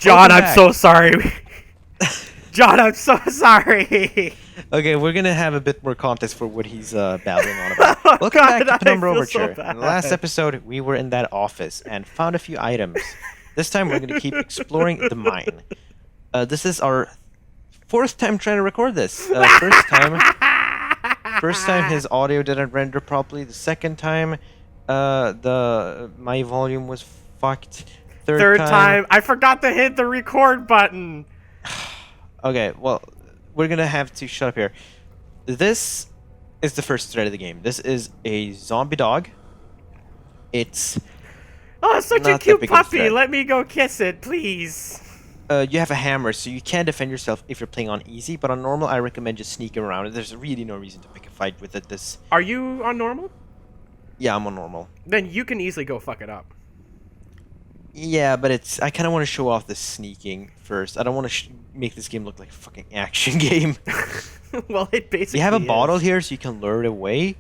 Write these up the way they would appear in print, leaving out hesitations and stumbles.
John, I'm so sorry. John, I'm so sorry. Okay, we're gonna have a bit more context for what he's babbling on about. Oh, Welcome back to God, I Penumbra feel so Overture. In the last bad. episode, we were in that office and found a few items. This time, we're gonna keep exploring the mine. This is our fourth time trying to record this. First time his audio didn't render properly. The second time, my volume was fucked. Third time, I forgot to hit the record button. Okay, well, we're gonna have to shut up here. This is the first thread of the game. This is a zombie dog. It's Oh, such a not the cute biggest puppy. threat. Let me go kiss it, please. You have a hammer, so you can defend yourself if you're playing on easy. But on normal, I recommend just sneaking around. There's really no reason to pick a fight with it. Are you on normal? Yeah, I'm on normal. Then you can easily go fuck it up. Yeah, but I kind of want to show off the sneaking first. I don't want to make this game look like a fucking action game. Well, it basically You have a is. bottle here, so you can lure it away.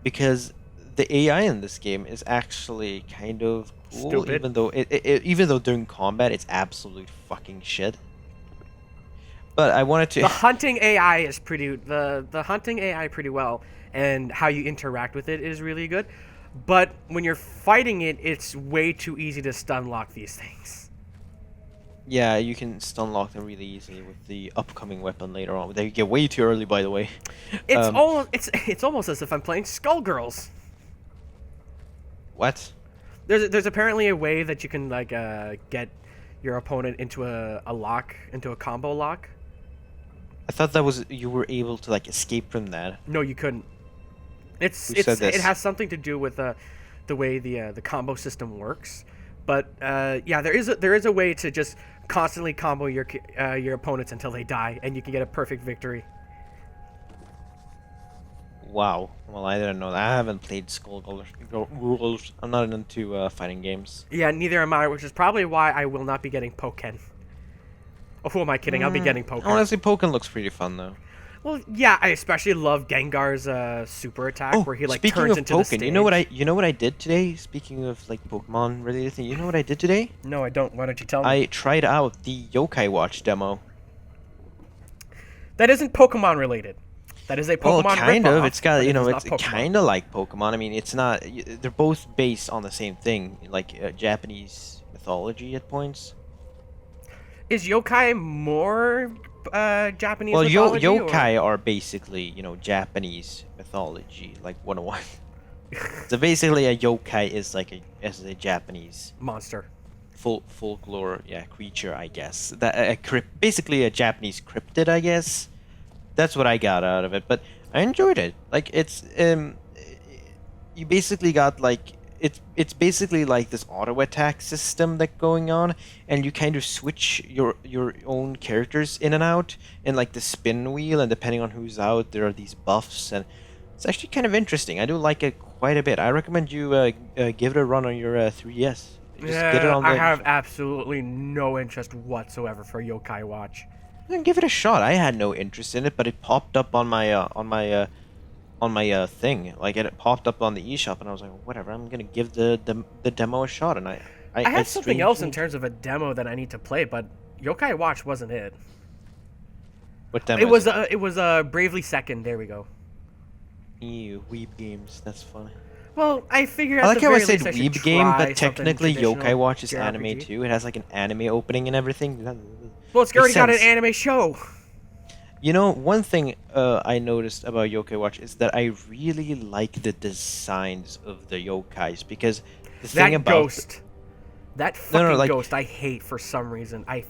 Because the AI in this game is actually kind of cool, Stupid. even though during combat it's absolute fucking shit. But I wanted to. The hunting AI is the hunting AI pretty well, and how you interact with it is really good. But when you're fighting it, it's way too easy to stun lock these things. Yeah, you can stun lock them really easily with the upcoming weapon later on. They get way too early, by the way. It's almost as if I'm playing Skullgirls. What? There's apparently a way that you can like get your opponent into a lock, into a combo lock. I thought that was you were able to like escape from that. No, you couldn't. Who said this? It has something to do with the way the combo system works. But yeah, there is a way to just constantly combo your opponents until they die, and you can get a perfect victory. Wow. Well, I didn't know that. I haven't played Skullgirls. I'm not into fighting games. Yeah, neither am I, which is probably why I will not be getting Pokken. Oh, who am I kidding? I'll be getting Pokken. Honestly, Pokken looks pretty fun though. Well, yeah, I especially love Gengar's super attack, where he like speaking turns of into Pokken, the stage. you know what I did today? Speaking of like Pokemon related thing, you know what I did today? No, I don't. Why don't you tell me? I tried out the Yokai Watch demo. That isn't Pokemon related. That is a Pokemon Well, kind ripoff, of. It's got but you know, it is it's not Pokemon. kind of like Pokemon. I mean, it's not. They're both based on the same thing, like Japanese mythology at points. Is yokai more Japanese Well, mythology? yokai are basically, Japanese mythology, like 101. So basically, a yokai is like a Japanese Monster. folklore, creature, I guess. That basically a Japanese cryptid, I guess. That's what I got out of it, but I enjoyed it. Like it's you basically got like it's basically like this auto attack system that's going on, and you kind of switch your own characters in and out, and like the spin wheel, and depending on who's out, there are these buffs, and it's actually kind of interesting. I do like it quite a bit. I recommend you give it a run on your 3DS. Just get it on I have absolutely no interest whatsoever for Yokai Watch. Then give it a shot. I had no interest in it, but it popped up on my thing. Like it popped up on the eShop, and I was like, whatever. I'm gonna give the demo a shot. And I have something else in terms of a demo that I need to play, but Yokai Watch wasn't it. What demo? It was Bravely Second. There we go. Ew, weeb games. That's funny. Well, I figured. I like how I said should weeb game, try but technically something Yokai Watch is traditional anime JRPG. too. It has like an anime opening and everything. Well, it's already Makes got an sense. anime show. You know, one thing I noticed about Yokai Watch is that I really like the designs of the yokais, because the thing That about ghost. That fucking like- ghost I hate for some reason. I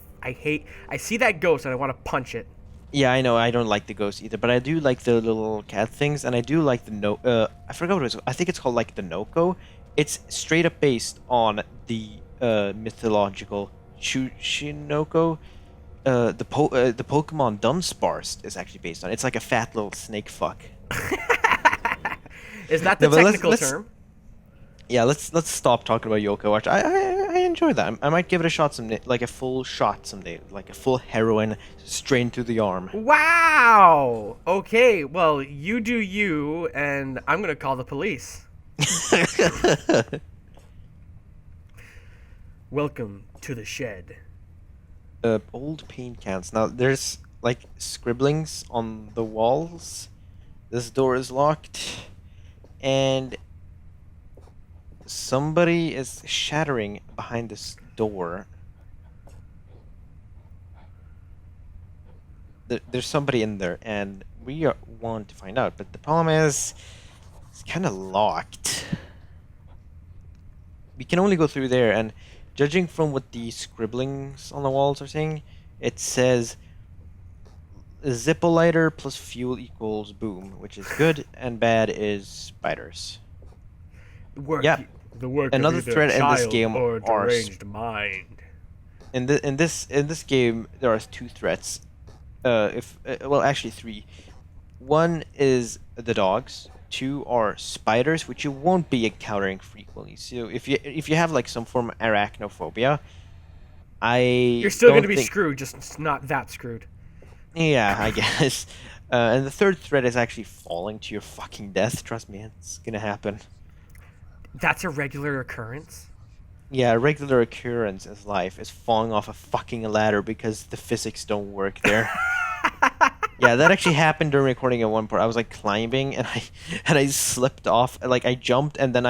see that ghost and I want to punch it. Yeah, I know. I don't like the ghost either, but I do like the little cat things, and I do like the I forgot what it was. I think it's called like the Noko. It's straight up based on the mythological Shinoko. The Pokemon Dunsparce is actually based on. It's like a fat little snake fuck. Is that the No, but technical let's- term? Yeah, let's stop talking about Yokai Watch. I enjoy that. I might give it a shot someday, like a full shot someday, like a full heroin strain through the arm. Wow. Okay. Well, you do you, and I'm gonna call the police. Welcome to the shed. Old paint cans. Now there's like scribblings on the walls. This door is locked, and somebody is shattering behind this door. There's somebody in there, and want to find out. But the problem is, it's kind of locked. We can only go through there, and judging from what the scribblings on the walls are saying, it says Zippo lighter plus fuel equals boom, which is good, and bad is spiders. Work, Yeah. the work Another of either threat a in this child game or are deranged mind. In this game, there are two threats. Well, actually three. One is the dogs. Two are spiders, which you won't be encountering frequently. So if you have like some form of arachnophobia, You're I still going to don't be think. screwed, just not that screwed. Yeah, I guess. And the third threat is actually falling to your fucking death. Trust me, it's gonna happen. That's a regular occurrence. Yeah, a regular occurrence in life is falling off a fucking ladder because the physics don't work there. Yeah, that actually happened during recording at one part. I was like climbing and I slipped off. Like I jumped and then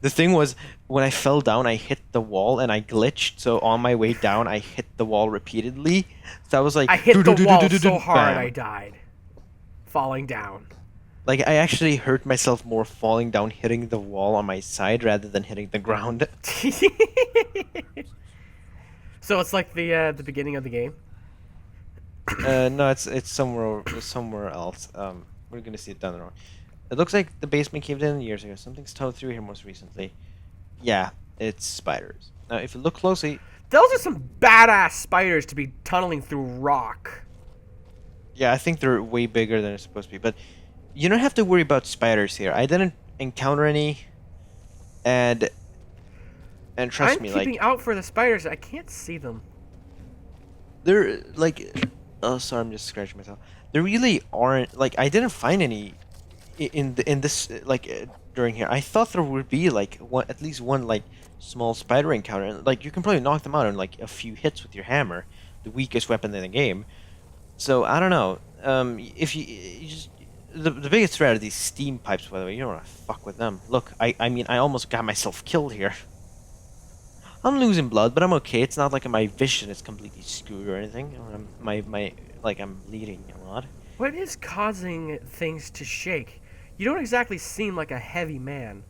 the thing was when I fell down I hit the wall and I glitched. So on my way down I hit the wall repeatedly. So I was like I hit the wall so "Do-do-do-do-do-do-do," hard bam. I died. Falling down. Like I actually hurt myself more falling down hitting the wall on my side rather than hitting the ground. So it's like the beginning of the game. No, it's somewhere else. We're gonna see it down the road. It looks like the basement caved in years ago. Something's tunneled through here most recently. Yeah, it's spiders. Now, if you look closely, Those are some badass spiders to be tunneling through rock. yeah, I think they're way bigger than they're supposed to be. But you don't have to worry about spiders here. I didn't encounter any, and trust I'm me, keeping like out for the spiders. I can't see them. they're like. Oh, sorry, I'm just scratching myself. There really aren't like I didn't find any in this during here. I thought there would be like at least one like small spider encounter. And, like you can probably knock them out in like a few hits with your hammer, the weakest weapon in the game. So I don't know. If you just the biggest threat are these steam pipes. By the way, you don't want to fuck with them. Look, I mean I almost got myself killed here. I'm losing blood, but I'm okay. It's not like my vision is completely screwed or anything. My like I'm bleeding a lot. What is causing things to shake? You don't exactly seem like a heavy man.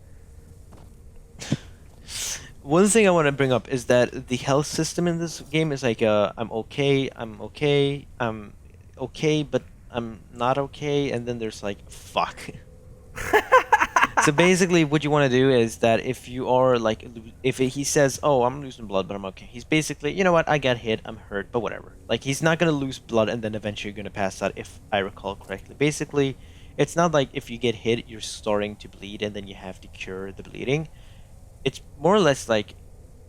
One thing I want to bring up is that the health system in this game is like I'm okay, I'm okay, but I'm not okay, and then there's like fuck. So basically, what you want to do is that if you are like, if he says, "Oh, I'm losing blood, but I'm okay," he's basically, you know what, I got hit, I'm hurt, but whatever. Like he's not gonna lose blood and then eventually gonna pass out, if I recall correctly. Basically, it's not like if you get hit, you're starting to bleed and then you have to cure the bleeding. It's more or less like,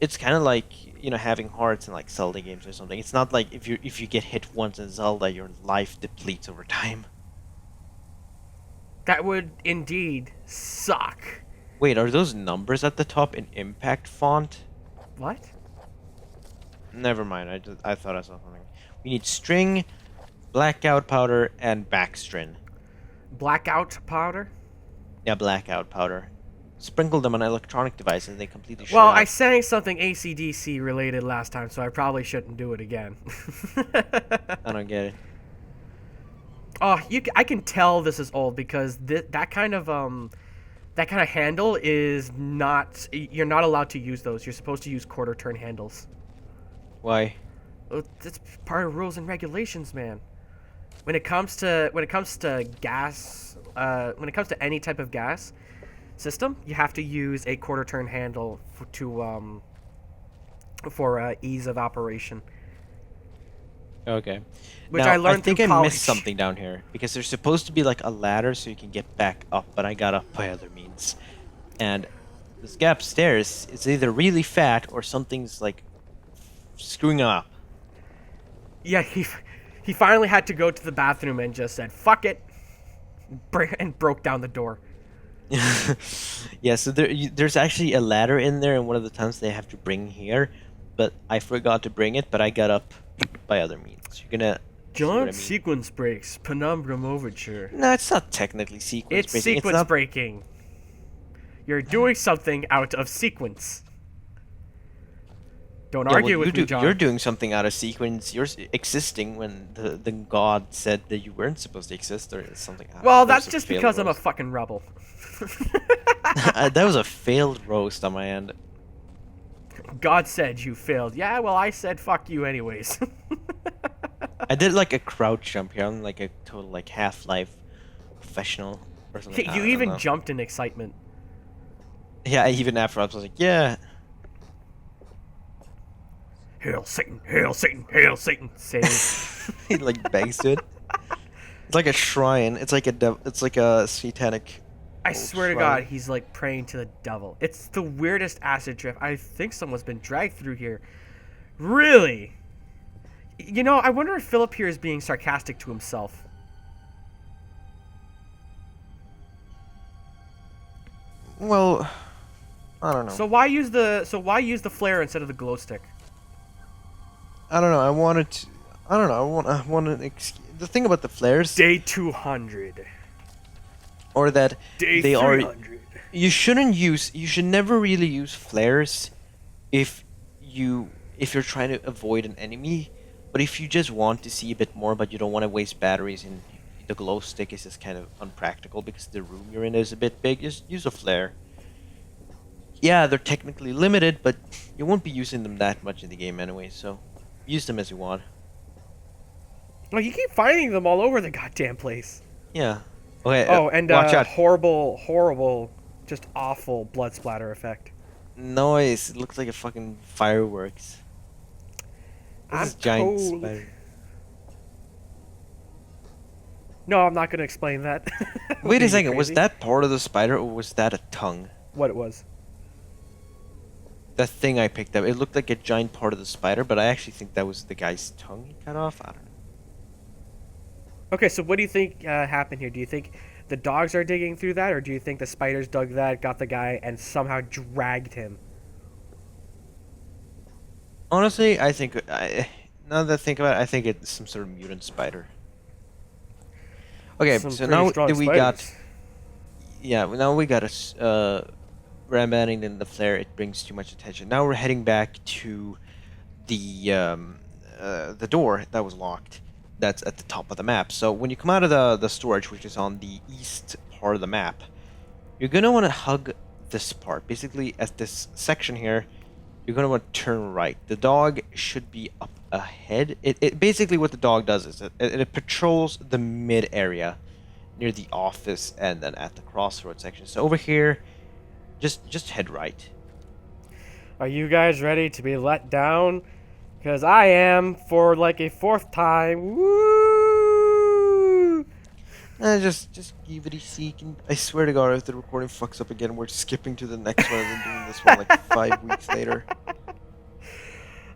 it's kind of like having hearts in like Zelda games or something. It's not like if you get hit once in Zelda, your life depletes over time. That would indeed suck. Wait, are those numbers at the top in impact font? What? Never mind. I thought I saw something. We need string, blackout powder, and backstrin. Blackout powder? Yeah, blackout powder. Sprinkle them on electronic devices. They completely shut Well, out. I sang something ACDC related last time, so I probably shouldn't do it again. I don't get it. Oh, I can tell this is old because that kind of handle is not. You're not allowed to use those. You're supposed to use quarter turn handles. Why? That's part of rules and regulations, man. When it comes to gas, when it comes to any type of gas system, you have to use a quarter turn handle for ease of operation. Okay. Which Now, I learned think through I college. missed something down here because there's supposed to be like a ladder so you can get back up, but I got up by other means. And this guy upstairs is either really fat or something's like screwing up. Yeah, he finally had to go to the bathroom and just said "fuck it," and broke down the door. Yeah, so there's actually a ladder in there, and one of the times they have to bring here, but I forgot to bring it, but I got up by other means. You're gonna see what I Jaunt mean. sequence breaks. Penumbra Overture. No, it's not technically sequence It's breaking. sequence It's not. breaking. You're doing something out of sequence. Don't Yeah, well, argue with me, John. you're doing something out of sequence. You're existing when the god said that you weren't supposed to exist, or something. Well, That was that's a just failed because I'm a roast. fucking rebel. That was a failed roast on my end. God said you failed. Yeah, well, I said fuck you anyways. I did like a crouch jump here. I'm like a total like Half-Life professional or something. I You don't even know. jumped in excitement. Yeah, even after I was like, yeah. Hail Satan, hail Satan, hail Satan. Save. He like bangs to it. It's like a shrine. It's like a satanic. I old swear to shrine. God, he's like praying to the devil. It's the weirdest acid trip. I think someone's been dragged through here. Really? You know, I wonder if Philip here is being sarcastic to himself. Well, I don't know. So why use the flare instead of the glow stick? I don't know. I wanted to. I don't know. I want an the thing about the flares, Day 200. or that Day they are. 300. You shouldn't use. You should never really use flares, if you're trying to avoid an enemy. But if you just want to see a bit more, but you don't want to waste batteries, and the glow stick is just kind of unpractical because the room you're in is a bit big, just use a flare. Yeah, they're technically limited, but you won't be using them that much in the game anyway, so use them as you want. Oh, you keep finding them all over the goddamn place. Yeah. Okay. Oh, and watch out. horrible, just awful blood splatter effect. Noise. It looks like a fucking fireworks. This is I'm giant cold. spider. No, I'm not gonna explain that. Wait Are a you second. Was crazy? that part of the spider, or was that a tongue? What it was? That thing I picked up. It looked like a giant part of the spider, but I actually think that was the guy's tongue he cut off. I don't know. Okay, so what do you think happened here? Do you think the dogs are digging through that, or do you think the spiders dug that, got the guy, and somehow dragged him? Honestly, I think now that I think about it, I think it's some sort of mutant spider. Okay, Some so pretty now strong that we got, spiders. yeah, now we got we're abandoning the flare. It brings too much attention. Now we're heading back to the door that was locked. That's at the top of the map. So when you come out of the storage, which is on the east part of the map, you're gonna want to hug this part. Basically, at this section here, you're gonna want to turn right. The dog should be up ahead. It basically what the dog does is it patrols the mid area near the office and then at the crossroads section. So over here, just head right. Are you guys ready to be let down? Because I am for like a fourth time. Woo! Just give it a second. I swear to God, if the recording fucks up again, we're skipping to the next one and then doing this one like 5 weeks later.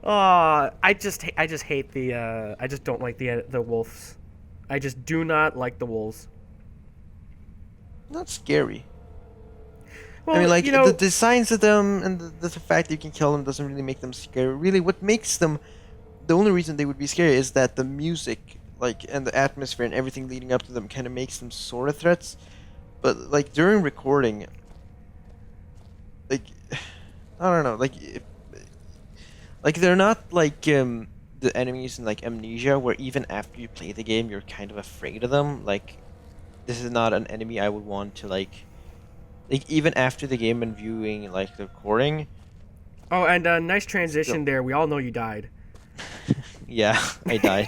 I just hate the I just don't like the wolves. I just do not like the wolves. Not scary. Well, I mean, like, you know, the designs of them and the fact that you can kill them doesn't really make them scary. Really, what makes them, the only reason they would be scary is that the music, like, and the atmosphere and everything leading up to them kind of makes them sort of threats. But, like, during recording, like, I don't know, like they're not like the enemies in, like, Amnesia, where even after you play the game, you're kind of afraid of them. Like, this is not an enemy I would want to, like even after the game and viewing like the recording. oh, and nice transition there. We all know you died. Yeah, I died.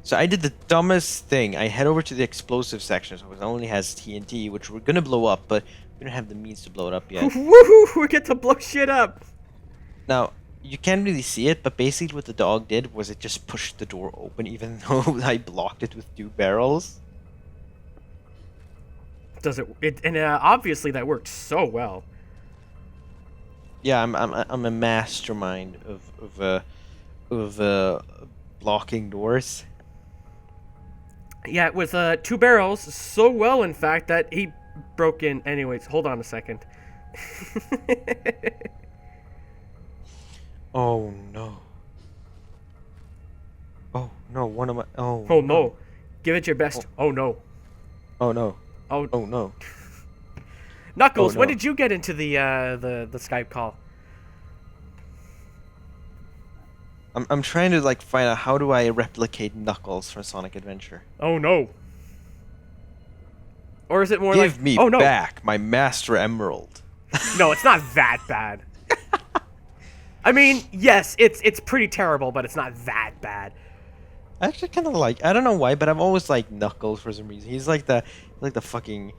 So I did the dumbest thing. I head over to the explosive section, so it only has TNT, which we're gonna blow up, but we don't have the means to blow it up yet. Woohoo! We get to blow shit up. Now, you can't really see it, but basically what the dog did was it just pushed the door open, even though I blocked it with 2 barrels. Does it? And obviously that worked so well. Yeah, I'm a mastermind of blocking doors. Yeah, with 2 barrels, so well in fact that he broke in. Anyways, hold on a second. Oh no. Oh no, one of my. Oh Oh no. no. Give it your Oh, best. Oh no. oh no. Oh, Oh no. Oh Knuckles, when no. did you get into the Skype call? I'm trying to like find out how do I replicate Knuckles from Sonic Adventure. Oh no. Or is it more like, Give me oh no. back my Master Emerald. No, it's not that bad. I mean, yes, it's pretty terrible, but it's not that bad. I actually kind of like. I don't know why, but I've always liked Knuckles for some reason. He's like the fucking,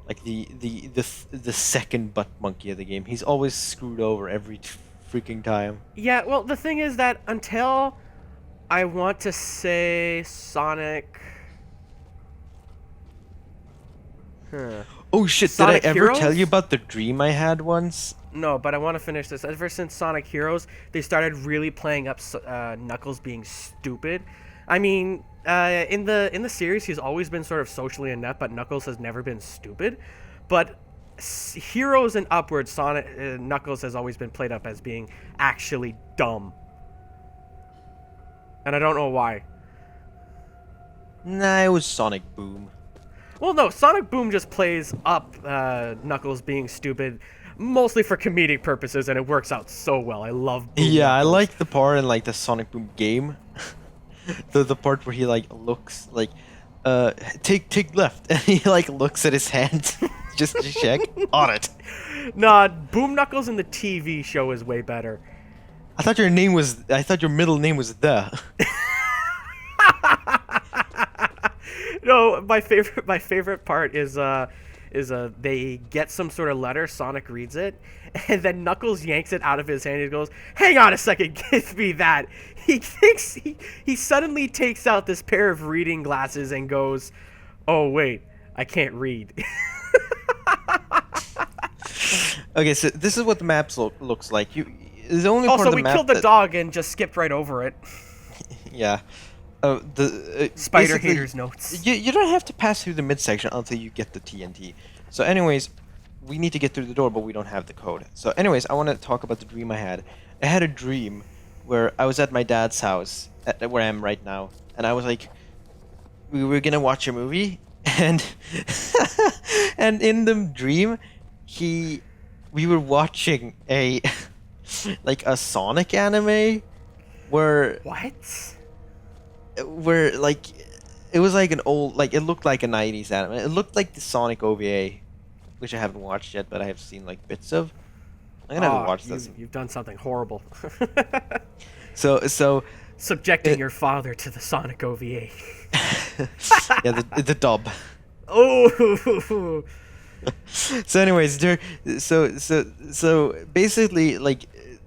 like the second butt monkey of the game. He's always screwed over every freaking time. Yeah, well, the thing is that until I want to say Sonic. Huh. Oh shit! Sonic did I ever tell Heroes? you about the dream I had once? No, but I want to finish this. Ever since Sonic Heroes, they started really playing up Knuckles being stupid. I mean, in the series, he's always been sort of socially inept, but Knuckles has never been stupid. But Heroes and upwards, Sonic Knuckles has always been played up as being actually dumb, and I don't know why. Nah, it was Sonic Boom. Well, no, Sonic Boom just plays up Knuckles being stupid, mostly for comedic purposes, and it works out so well. I love Boom Yeah, I Knuckles. like the part in like the Sonic Boom game. The part where he like looks like take left and he like looks at his hand just to check on it. Nah, Boom Knuckles in the TV show is way better. I thought your middle name was the. No, my favorite part is they get some sort of letter, Sonic reads it, and then Knuckles yanks it out of his hand and goes, "Hang on a second, give me that." He thinks he suddenly takes out this pair of reading glasses and goes, "Oh wait, I can't read." Okay, so this is what the maps looks like. The only part Also, of the we map killed the that- dog and just skipped right over it. Yeah. Spider Basically, haters notes. You don't have to pass through the midsection until you get the TNT. So anyways, we need to get through the door, but we don't have the code. So anyways, I want to talk about the dream I had. I had a dream where I was at my dad's house, where I am right now, and I was like, we were gonna watch a movie, and and in the dream, we were watching a like a Sonic anime where What? like it was like an old, like it looked like a 90s anime. It looked like the Sonic OVA, which I haven't watched yet, but I have seen like bits of. I'm gonna have to watch this. You've done something horrible. So Subjecting it- your father to the Sonic OVA. yeah, the dub. Oh. So anyways, so basically like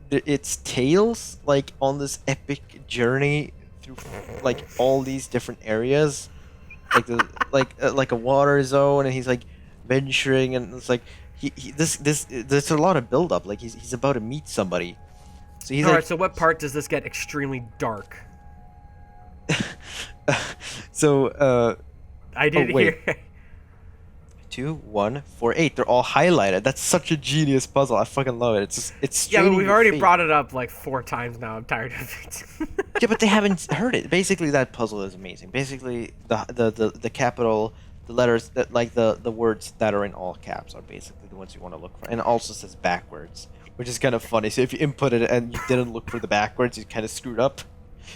it's Tails like on this epic journey through like all these different areas, like like a water zone, and he's like venturing, and it's like there's a lot of build up. Like he's about to meet somebody, so he's All like right. So what part does this get extremely dark? so I didn't wait. hear. 2, 1, 4, 8. They're all highlighted. That's such a genius puzzle. I fucking love it. It's Yeah, but straining we've your already feet. brought it up like 4 times now. I'm tired of it. Yeah, but they haven't heard it. Basically, that puzzle is amazing. Basically, the capital, the letters that like the words that are in all caps are basically the ones you want to look for, and it also says backwards, which is kind of funny. So if you input it and you didn't look for the backwards, you kind of screwed up.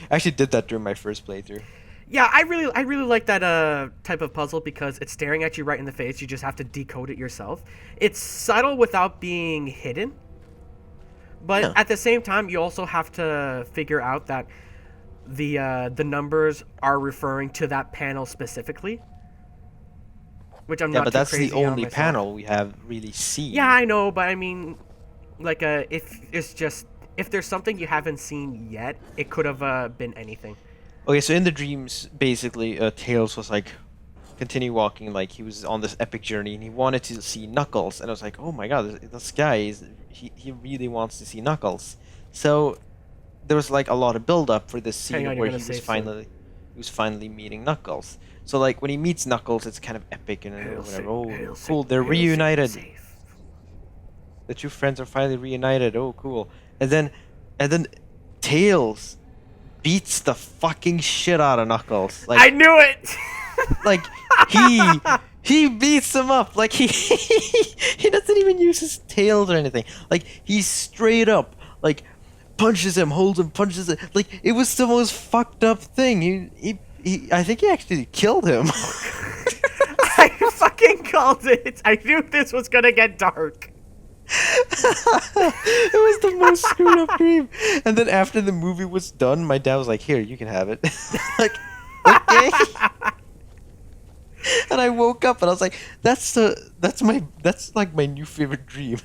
I actually did that during my first playthrough. Yeah, I really like that type of puzzle because it's staring at you right in the face. You just have to decode it yourself. It's subtle without being hidden. But Yeah. at the same time, you also have to figure out that the numbers are referring to that panel specifically. Which I'm Yeah, not but too that's the crazy on only myself. panel we have really seen. Yeah, I know, but I mean, like, if there's something you haven't seen yet, it could have been anything. Okay, so in the dreams, basically, Tails was like, continue walking, like he was on this epic journey, and he wanted to see Knuckles, and I was like, oh my god, this guy he really wants to see Knuckles. So there was like a lot of build up for this scene Hang on, you're where he gonna was save soon. finally meeting Knuckles. So like when he meets Knuckles, it's kind of epic and Hail whatever. Satan, Oh, hail cool, Satan, they're hail Satan, reunited. safe. The two friends are finally reunited. Oh, cool. And then Tails beats the fucking shit out of Knuckles. I knew it. Like he beats him up. Like he doesn't even use his tails or anything. Like he straight up like punches him, holds him, punches it. Like it was the most fucked up thing. He I think he actually killed him. I fucking called it. I knew this was gonna get dark. It was the most screwed up dream. And then after the movie was done, my dad was like, "Here, you can have it." Like, okay. And I woke up and I was like, that's like my new favorite dream.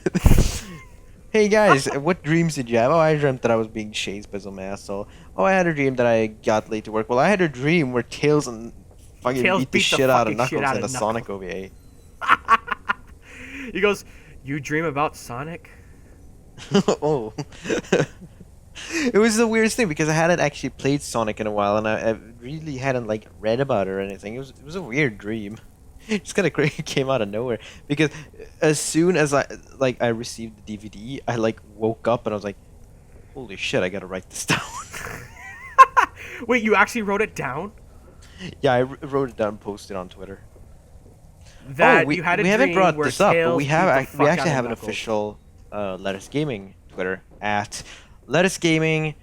Hey guys, what dreams did you have? Oh, I dreamt that I was being chased by some asshole. Oh, I had a dream that I got late to work. Well, I had a dream where Tails and fucking beat the shit out of Knuckles in the Sonic OVA. He goes, "You dream about Sonic?" Oh. It was the weirdest thing because I hadn't actually played Sonic in a while, and I really hadn't like read about it or anything. It was a weird dream. It just kind of came out of nowhere because as soon as I received the DVD, I like woke up and I was like, "Holy shit! I gotta write this down." Wait, you actually wrote it down? Yeah, I wrote it down and posted it on Twitter. That we you had a haven't dream brought where this up, but Tails we beat have the we fuck actually out have of an Knuckles. official Lettuce Gaming Twitter at Lettuce Gaming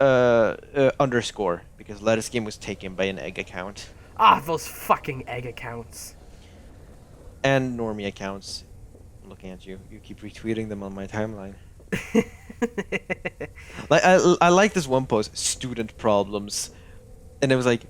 underscore because Lettuce Game was taken by an egg account Ah, those fucking egg accounts. and normie accounts. I'm looking at you. You keep retweeting them on my timeline. Like I like this one post, student problems, and it was like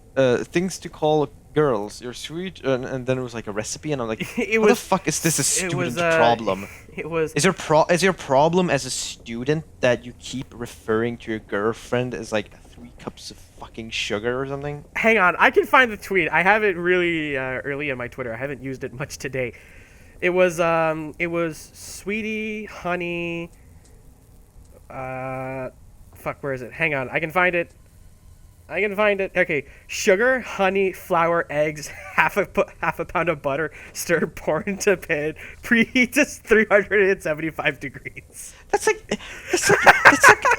things to call girls. You're sweet, and then it was like a recipe, and I'm like, what the fuck is this a student problem? It was. Is your problem as a student that you keep referring to your girlfriend as like 3 cups of fucking sugar or something? Hang on, I can find the tweet. I have it really early in my Twitter. I haven't used it much today. It was sweetie, honey. Fuck, where is it? Hang on, I can find it. Okay, sugar, honey, flour, eggs, half a pound of butter, stir, pour into pan, preheat to 375 degrees. That's like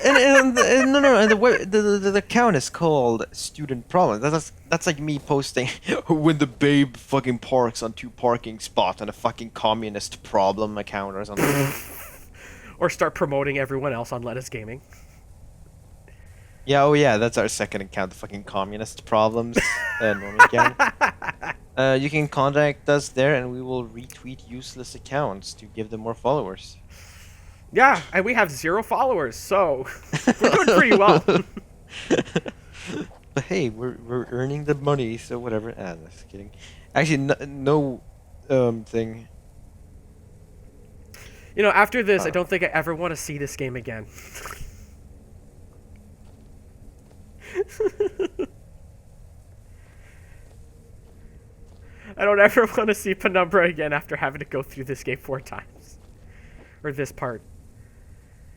and the account is called student problem. That's like me posting when the babe fucking parks on 2 parking spots on a fucking communist problem account or something. Or start promoting everyone else on Lettuce Gaming. Yeah, oh yeah, that's our second account, the fucking communist problems normal account. You can contact us there and we will retweet useless accounts to give them more followers. Yeah, and we have 0 followers, so we're doing pretty well. But hey, we're earning the money, so whatever. Just kidding. Actually, no thing. You know, after this, I don't think I ever want to see this game again. I don't ever want to see Penumbra again after having to go through this game 4 times. Or this part.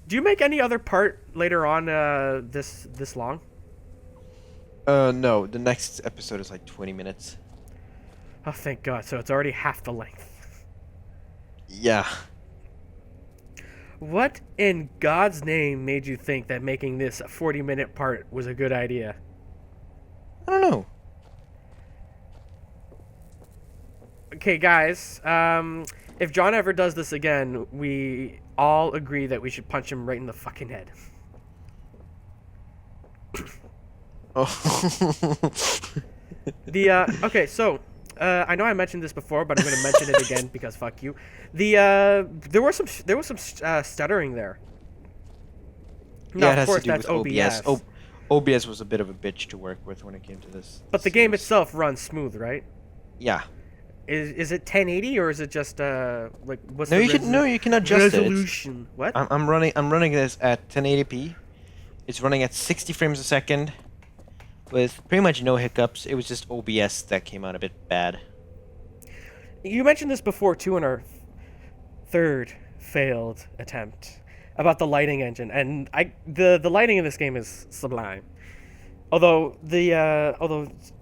Do you make any other part later on this long? No, the next episode is like 20 minutes. Oh, thank God. So it's already half the length. Yeah. What in God's name made you think that making this a 40-minute part was a good idea? I don't know. Okay, guys. If John ever does this again, we all agree that we should punch him right in the fucking head. Oh. Okay, so I know I mentioned this before, but I'm going to mention it again because fuck you. There was some stuttering there. No, Yeah, it of has course to do that's with OBS. OBS was a bit of a bitch to work with when it came to this. But the game itself runs smooth, right? Yeah. Is it 1080 or is it just like what's No, the you can adjust resolution? What? I'm running this at 1080p. It's running at 60 frames a second, with pretty much no hiccups. It was just OBS that came out a bit bad. You mentioned this before too in our 3rd failed attempt about the lighting engine, and the lighting in this game is sublime. Although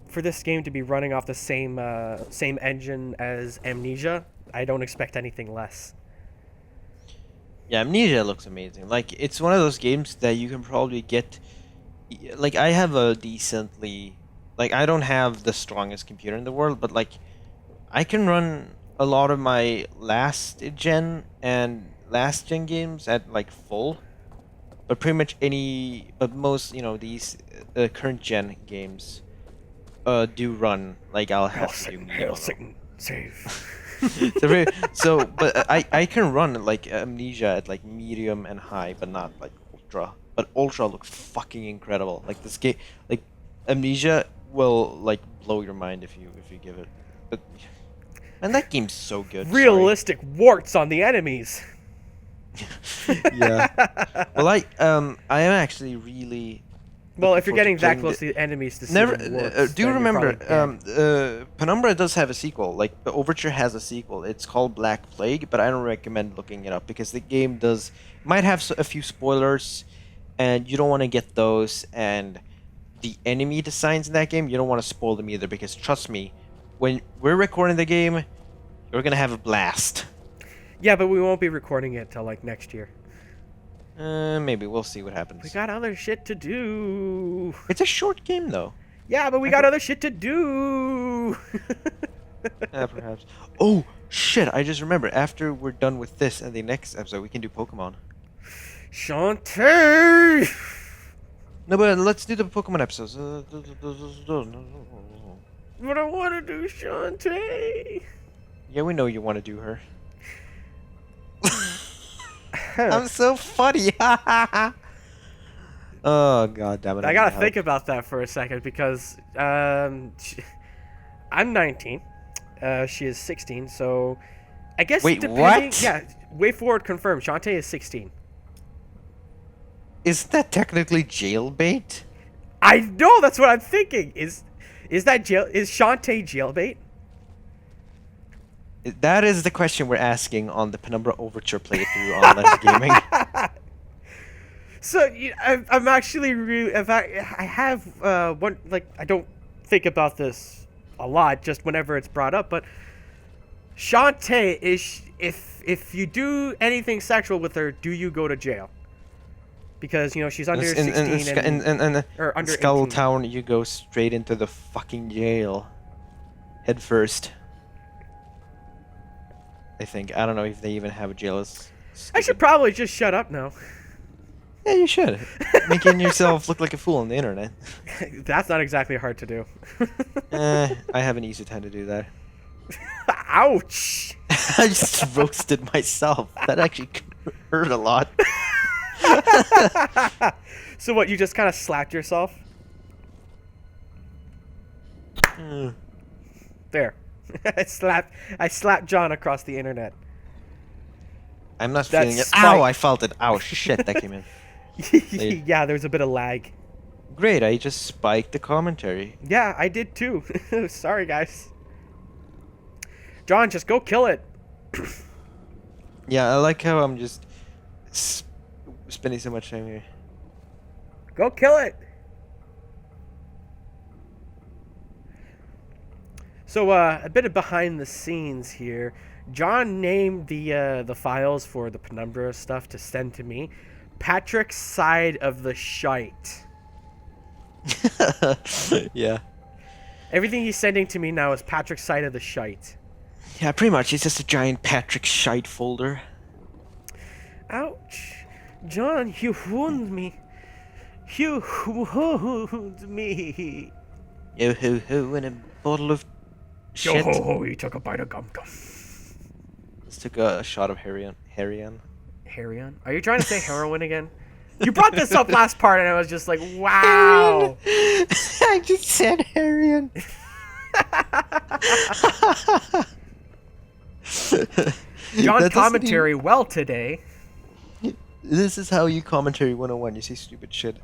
for this game to be running off the same engine as Amnesia, I don't expect anything less. Yeah, Amnesia looks amazing. Like it's one of those games that you can probably get. Like I have a decently, like I don't have the strongest computer in the world, but like I can run a lot of my last gen games at like full, but pretty much but most these current gen games do run like I'll Hail have to do Satan, medium hail on them. Satan, save. But I can run like Amnesia at like medium and high, but not like ultra. But ultra looks fucking incredible. Like this game, like Amnesia will like blow your mind if you give it. But man, that game's so good. Sorry. Realistic warts on the enemies. Yeah. Well, I am actually really Well, looking if you're forward to getting that playing close to the enemies to see Never. the warts, Do you then you're remember? probably dead. Penumbra does have a sequel. Like the Overture has a sequel. It's called Black Plague, but I don't recommend looking it up because the game might have a few spoilers, and you don't want to get those. And the enemy designs in that game, you don't want to spoil them either because trust me, when we're recording the game, you're gonna have a blast. Yeah, but we won't be recording it till like next year. Maybe we'll see what happens. We got other shit to do. It's a short game though. Yeah, but we got other shit to do. Perhaps. Oh shit! I just remembered. After we're done with this and the next episode, we can do Pokemon. Shantae! No, but let's do the Pokemon episodes. But I want to do Shantae. Yeah, we know you want to do her. I'm so funny. Oh god damn it! I gotta think about that for a second because I'm 19. She is 16, so I guess Wait, depending. what? Yeah, way forward confirmed. Shantae is 16. Isn't that technically jailbait? I know, that's what I'm thinking. Is Shantae jailbait? That is the question we're asking on the Penumbra Overture playthrough on Let's Gaming. So I'm actually really. In fact, I have one. Like, I don't think about this a lot, just whenever it's brought up. But Shantae is if you do anything sexual with her, do you go to jail? Because she's under 16 or under Skull 18. Town, you go straight into the fucking jail, head first. I think. I don't know if they even have a jail. I should probably just shut up now. Yeah, you should. Making yourself look like a fool on the internet. That's not exactly hard to do. I have an easy time to do that. Ouch! I just roasted myself. That actually hurt a lot. So what? You just kind of slapped yourself? There. I slapped John across the internet. I'm not That's feeling it. spite. Ow! I felt it. Ow! Shit! That came in. Yeah, there's a bit of lag. Great! I just spiked the commentary. Yeah, I did too. Sorry, guys. John, just go kill it. Yeah, I like how I'm just spending so much time here. Go kill it. So, a bit of behind the scenes here. John named the files for the Penumbra stuff to send to me Patrick's Side of the Shite. Yeah. Everything he's sending to me now is Patrick's Side of the Shite. Yeah, pretty much. It's just a giant Patrick shite folder. Ouch. John, you wound me. You wound me. Yo ho ho, and a bottle of shit. Yo ho ho, he took a bite of gum gum. Let's take a shot of Harrion. Harrion? Are you trying to say heroin again? You brought this up last part, and I was just like, wow. I just said Harrion. John commentary well today. This is how you commentary 101. You say stupid shit.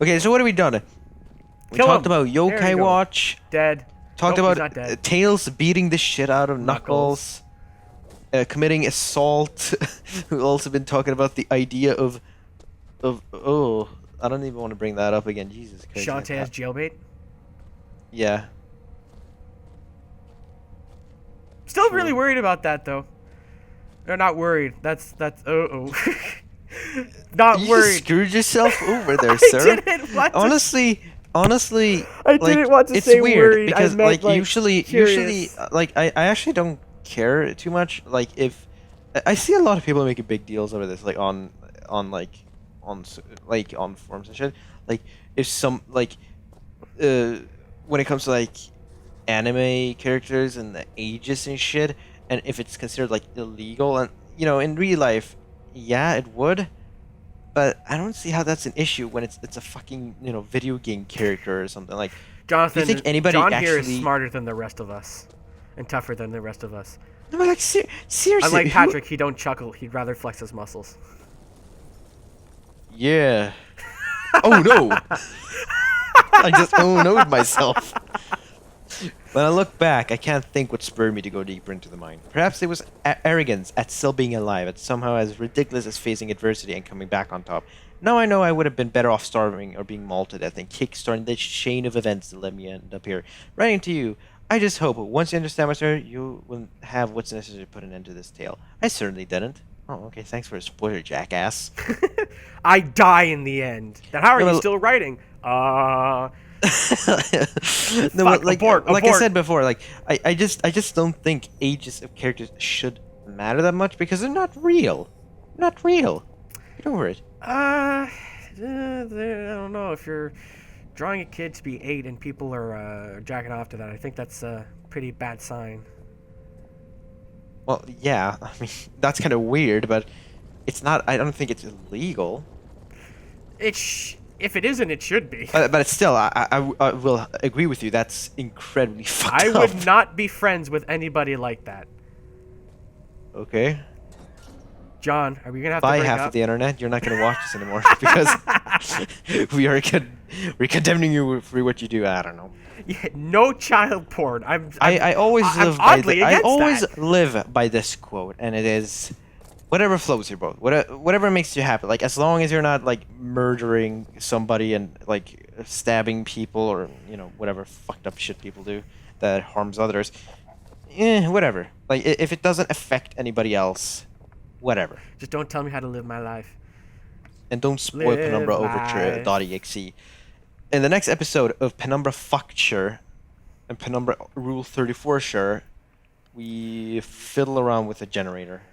Okay, so what have we done? We Kill talked him. about There you Yokai go. Watch. Dead. Talked Nope, he's not about dead. Tails beating the shit out of Knuckles. Committing assault. We've also been talking about the idea of oh, I don't even want to bring that up again. Jesus Christ. Shantae as jailbait. Yeah. Still True. really worried about that though. They're not worried. That's oh. Not You just worried. screwed yourself over there, I sir. didn't want to. Honestly, I like didn't want to it's say weird worried. I because meant, like, usually curious. like I actually don't care too much. Like if I see a lot of people making big deals over this, like on like like on forums and shit. Like if some like when it comes to like anime characters and the ages and shit, and if it's considered like illegal, and in real life, yeah, it would. But I don't see how that's an issue when it's a fucking video game character or something. Like, do you think Jonathan, anybody John here is actually? smarter than the rest of us, and tougher than the rest of us. No, but like seriously, Unlike Patrick, he don't chuckle. He'd rather flex his muscles. Yeah. Oh no! I just oh no'd myself. When I look back, I can't think what spurred me to go deeper into the mine. Perhaps it was arrogance at still being alive, at somehow as ridiculous as facing adversity and coming back on top. Now I know I would have been better off starving or being malted than kickstarting the chain of events that let me end up here. Writing to you, I just hope once you understand my story, you will have what's necessary to put an end to this tale. I certainly didn't. Oh, okay, thanks for a spoiler, jackass. I die in the end. Then how are No, you but- still writing? No, Fuck, but like abort, like I abort. said before, like I just don't think ages of characters should matter that much because they're not real. Not real. Get over it. I don't know if you're drawing a kid to be 8 and people are jacking off to that. I think that's a pretty bad sign. Well, yeah, I mean that's kind of weird, but it's not. I don't think it's illegal. If it isn't, it should be. But it's still, I will agree with you. That's incredibly fucked I up. would not be friends with anybody like that. Okay. John, are we gonna have Bye, to break half up? of the internet. You're not gonna watch this anymore because we're condemning you for what you do. I don't know. Yeah, no child porn. I always I'm live by oddly I against always that. live by this quote, and it is, whatever floats your boat, whatever makes you happy. Like as long as you're not like murdering somebody and like stabbing people or whatever fucked up shit people do that harms others. Whatever. Like if it doesn't affect anybody else, whatever. Just don't tell me how to live my life. And don't spoil Live Penumbra life. Overture.exe. In the next episode of Penumbra Fucture and Penumbra Rule 34 we fiddle around with a generator.